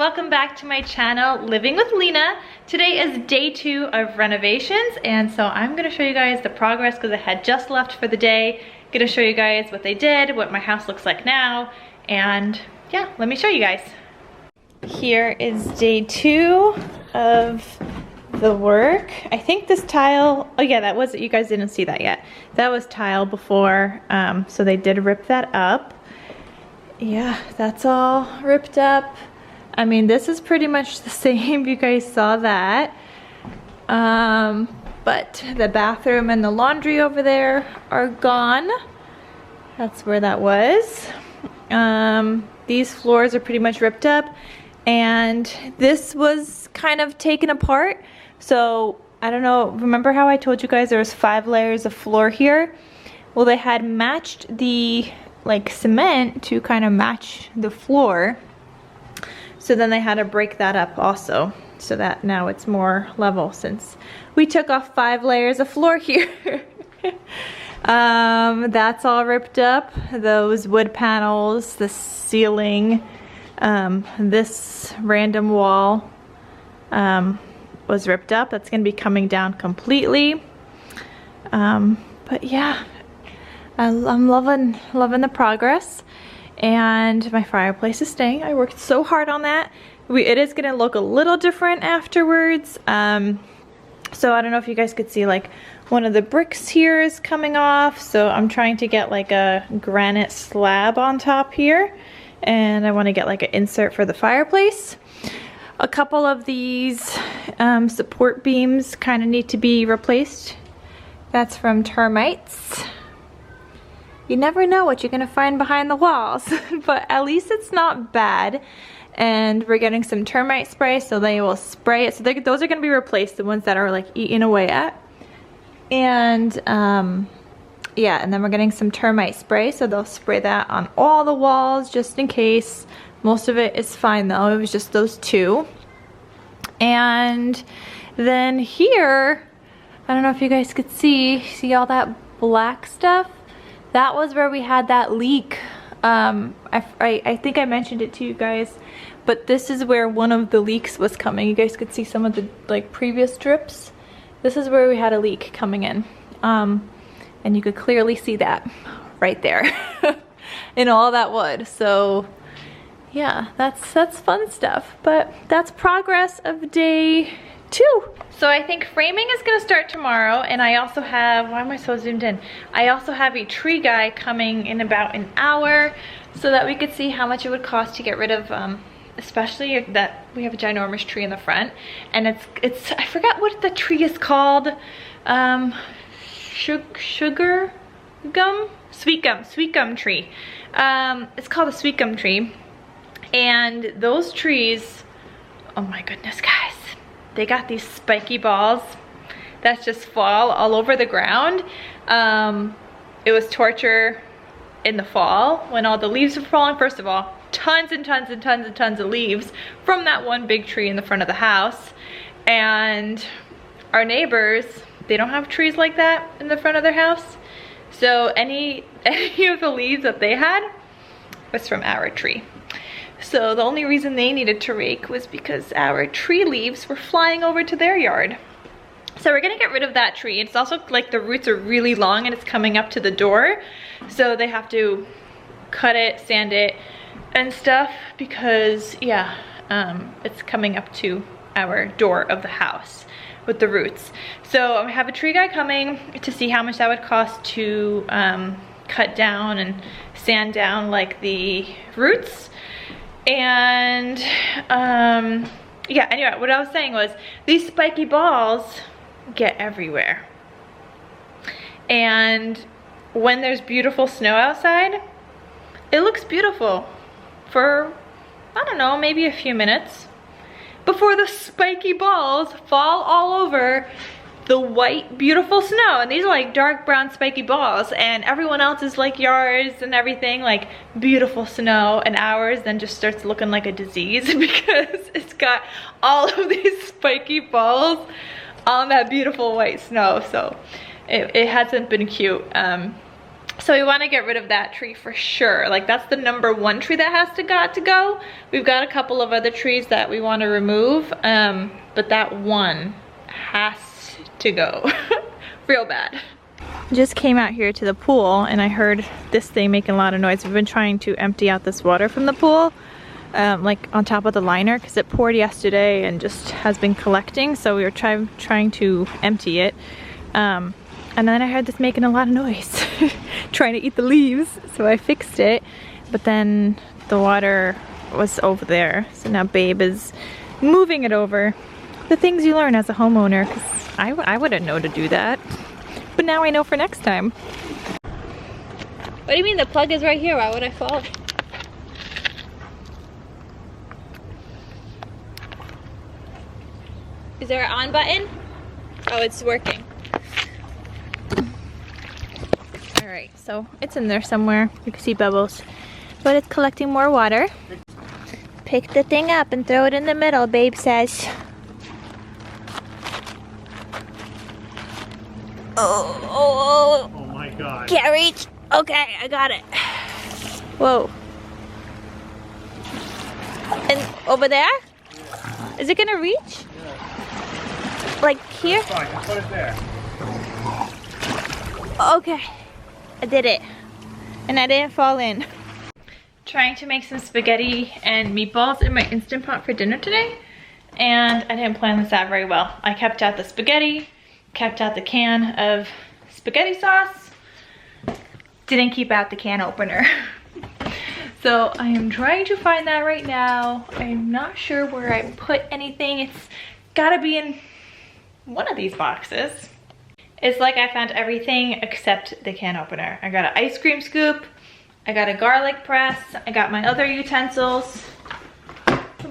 welcome back to my channel, Living with Lina. Today is day 2 of renovations, and so I'm gonna show you guys the progress because I had just left for the day. Gonna show you guys what they did, what my house looks like now, and yeah, let me show you guys. Here is day 2 of the work. I think this tile, oh yeah, that was it. You guys didn't see that yet. That was tile before, so they did rip that up. Yeah, that's all ripped up. I mean, this is pretty much the same. You guys saw that. But the bathroom and the laundry over there are gone. That's where that was. These floors are pretty much ripped up. And this was kind of taken apart. So, I don't know, remember how I told you guys there was 5 layers of floor here? Well, they had matched the like cement to kind of match the floor. So then they had to break that up also, so that now it's more level since we took off 5 layers of floor here. That's all ripped up. Those wood panels, the ceiling, this random wall was ripped up. That's gonna be coming down completely. But yeah, I'm loving the progress, and my fireplace is staying. I worked so hard on that. It is gonna look a little different afterwards. So I don't know if you guys could see, like, one of the bricks here is coming off. So I'm trying to get like a granite slab on top here, and I want to get like an insert for the fireplace. A couple of these support beams kind of need to be replaced. That's from termites. You never know what you're gonna find behind the walls, but at least it's not bad. And we're getting some termite spray, so they will spray it. So those are gonna be replaced, the ones that are like eaten away at. And yeah, and then we're getting some termite spray, so they'll spray that on all the walls just in case. Most of it is fine though, it was just those 2. And then here, I don't know if you guys could see all that black stuff? That was where we had that leak. I think I mentioned it to you guys, but this is where one of the leaks was coming. You guys could see some of the like previous drips. This is where we had a leak coming in. And you could clearly see that right there in all that wood. So yeah, that's fun stuff, but that's progress of day 2. So I think framing is gonna start tomorrow, and I also have, why am I so zoomed in? I also have a tree guy coming in about an hour so that we could see how much it would cost to get rid of, especially that we have a ginormous tree in the front, and it's I forgot what the tree is called. Sugar gum? Sweet gum tree. It's called a sweet gum tree, and those trees, oh my goodness guys, they got these spiky balls that just fall all over the ground. It was torture in the fall when all the leaves were falling. First of all, tons and tons and tons and tons of leaves from that one big tree in the front of the house. And our neighbors, they don't have trees like that in the front of their house. So any of the leaves that they had was from our tree. So the only reason they needed to rake was because our tree leaves were flying over to their yard. So we're gonna get rid of that tree. It's also like the roots are really long and it's coming up to the door. So they have to cut it, sand it, and stuff because, yeah, it's coming up to our door of the house with the roots. So I have a tree guy coming to see how much that would cost to cut down and sand down like the roots. And yeah, anyway, what I was saying was these spiky balls get everywhere, and when there's beautiful snow outside, it looks beautiful for, I don't know, maybe a few minutes before the spiky balls fall all over the white beautiful snow. And these are like dark brown spiky balls, and everyone else's like yards and everything like beautiful snow, and ours then just starts looking like a disease because it's got all of these spiky balls on that beautiful white snow. So it hasn't been cute. So we want to get rid of that tree for sure. Like that's the #1 tree that has to go. We've got a couple of other trees that we want to remove, but that one has to go real bad. Just came out here to the pool and I heard this thing making a lot of noise. We've been trying to empty out this water from the pool, like on top of the liner, because it poured yesterday and just has been collecting. So we were trying to empty it. And then I heard this making a lot of noise, trying to eat the leaves. So I fixed it, but then the water was over there. So now Babe is moving it over. The things you learn as a homeowner, because I wouldn't know to do that. But now I know for next time. What do you mean the plug is right here? Why would I fall? Is there an on button? Oh, it's working. Alright, so it's in there somewhere. You can see bubbles. But it's collecting more water. Pick the thing up and throw it in the middle, Babe says. Oh my God. Can't reach. Okay, I got it. Whoa. And over there? Yeah. Is it gonna reach? Yeah. Like here? Fine, put it there. Okay. I did it. And I didn't fall in. Trying to make some spaghetti and meatballs in my Instant Pot for dinner today. And I didn't plan this out very well. I kept out the spaghetti, kept out the can of spaghetti sauce, didn't keep out the can opener. So I am trying to find that right now. I'm not sure where I put anything. It's gotta be in one of these boxes. It's like I found everything except the can opener. I got an ice cream scoop, I got a garlic press, I got my other utensils,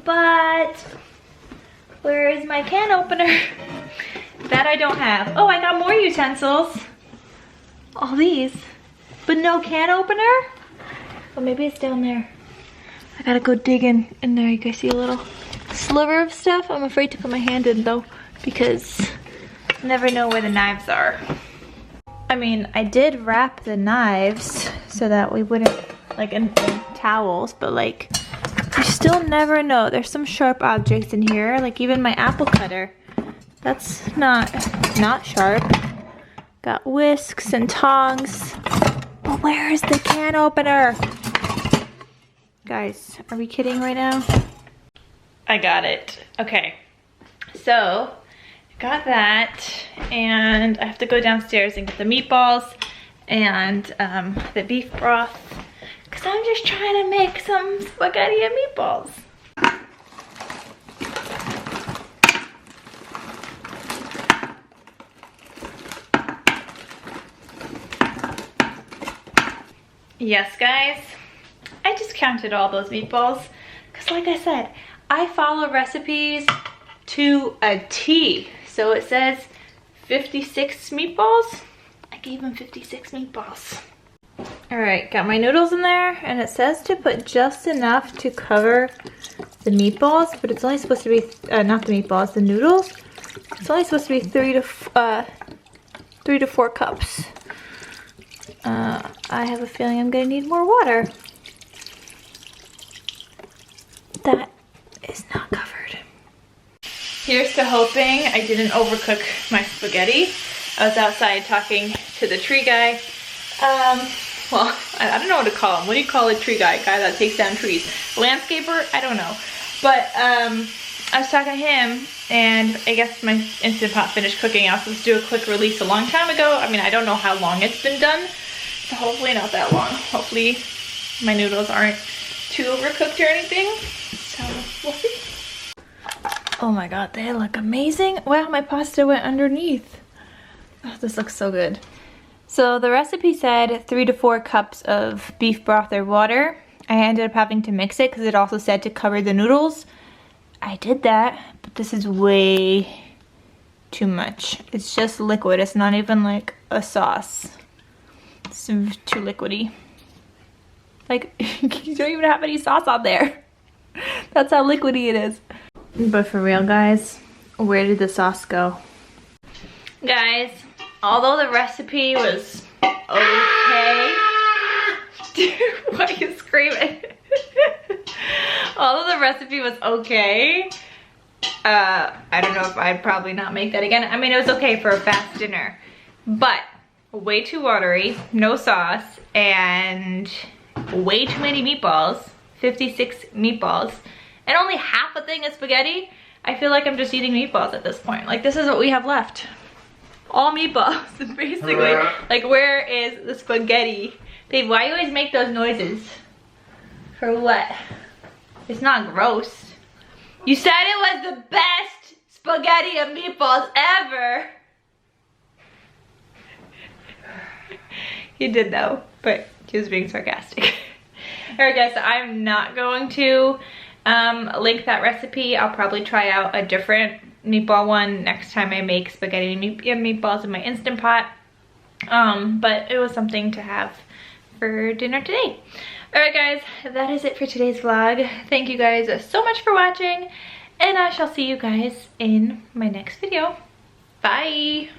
but where is my can opener? That I don't have. Oh, I got more utensils. All these, but no can opener? Well, maybe it's down there. I gotta go digging in there. You guys see a little sliver of stuff? I'm afraid to put my hand in though, because I never know where the knives are. I mean, I did wrap the knives so that we wouldn't, like in towels, but like, you still never know. There's some sharp objects in here, like even my apple cutter. That's not sharp. Got whisks and tongs. But where is the can opener? Guys, are we kidding right now? I got it. Okay. So, got that. And I have to go downstairs and get the meatballs and the beef broth. Because I'm just trying to make some spaghetti and meatballs. Yes, guys, I just counted all those meatballs because like I said, I follow recipes to a T. So it says 56 meatballs. I gave him 56 meatballs. All right, got my noodles in there and it says to put just enough to cover the meatballs, but it's only supposed to be, not the meatballs, the noodles. It's only supposed to be 3 to 4 cups. I have a feeling I'm gonna need more water. That is not covered. Here's to hoping I didn't overcook my spaghetti. I was outside talking to the tree guy. Well, I don't know what to call him. What do you call a tree guy? Guy that takes down trees. Landscaper? I don't know. But I was talking to him and I guess my Instant Pot finished cooking. I was supposed to do a quick release a long time ago. I mean, I don't know how long it's been done. So hopefully not that long. Hopefully my noodles aren't too overcooked or anything. So we'll see. Oh my god, they look amazing. Wow, my pasta went underneath. Oh, this looks so good. So the recipe said 3 to 4 cups of beef broth or water. I ended up having to mix it because it also said to cover the noodles. I did that, but this is way too much. It's just liquid. It's not even like a sauce. It's too liquidy. Like, you don't even have any sauce on there. That's how liquidy it is. But for real, guys, where did the sauce go? Guys, although the recipe was okay, Why are you screaming? Although the recipe was okay, I don't know if I'd probably not make that again. I mean, it was okay for a fast dinner, but way too watery, no sauce, and way too many meatballs, 56 meatballs, and only half a thing of spaghetti. I feel like I'm just eating meatballs at this point. Like, this is what we have left. All meatballs, basically. Like, where is the spaghetti? Babe, why do you always make those noises? For what? It's not gross. You said it was the best spaghetti and meatballs ever. You did though, but he was being sarcastic. Alright guys, so I'm not going to link that recipe. I'll probably try out a different meatball one next time I make spaghetti and meatballs in my Instant Pot. But it was something to have for dinner today. Alright guys, that is it for today's vlog. Thank you guys so much for watching, and I shall see you guys in my next video. Bye!